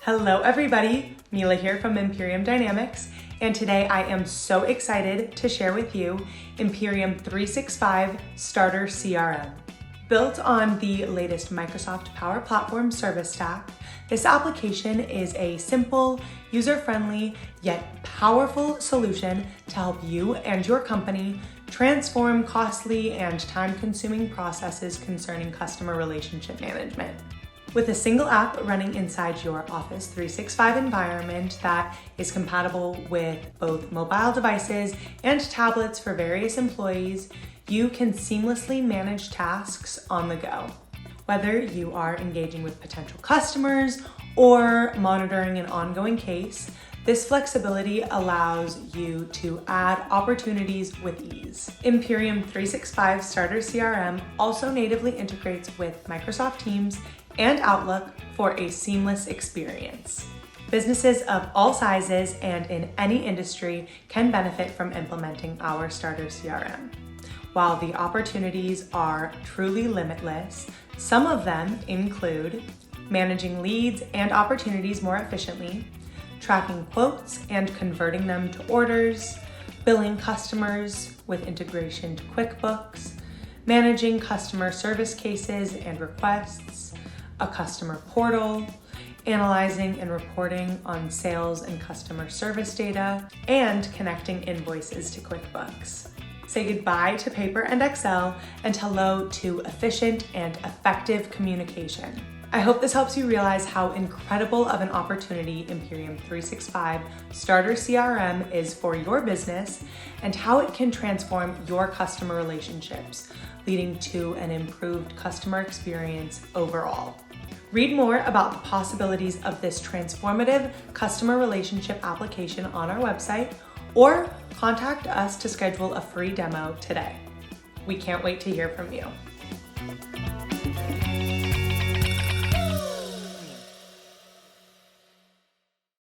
Hello everybody, Mila here from Imperium Dynamics, and today I am so excited to share with you Imperium 365 Starter CRM. Built on the latest Microsoft Power Platform service stack, this application is a simple, user-friendly, yet powerful solution to help you and your company transform costly and time-consuming processes concerning customer relationship management. With a single app running inside your Office 365 environment that is compatible with both mobile devices and tablets for various employees, you can seamlessly manage tasks on the go. Whether you are engaging with potential customers or monitoring an ongoing case, this flexibility allows you to add opportunities with ease. Imperium 365 Starter CRM also natively integrates with Microsoft Teams and Outlook for a seamless experience. Businesses of all sizes and in any industry can benefit from implementing our Starter CRM. While the opportunities are truly limitless, some of them include managing leads and opportunities more efficiently, tracking quotes and converting them to orders, billing customers with integration to QuickBooks, managing customer service cases and requests, a customer portal, analyzing and reporting on sales and customer service data, and connecting invoices to QuickBooks. Say goodbye to paper and Excel and hello to efficient and effective communication. I hope this helps you realize how incredible of an opportunity Imperium 365 Starter CRM is for your business and how it can transform your customer relationships, leading to an improved customer experience overall. Read more about the possibilities of this transformative customer relationship application on our website or contact us to schedule a free demo today. We can't wait to hear from you.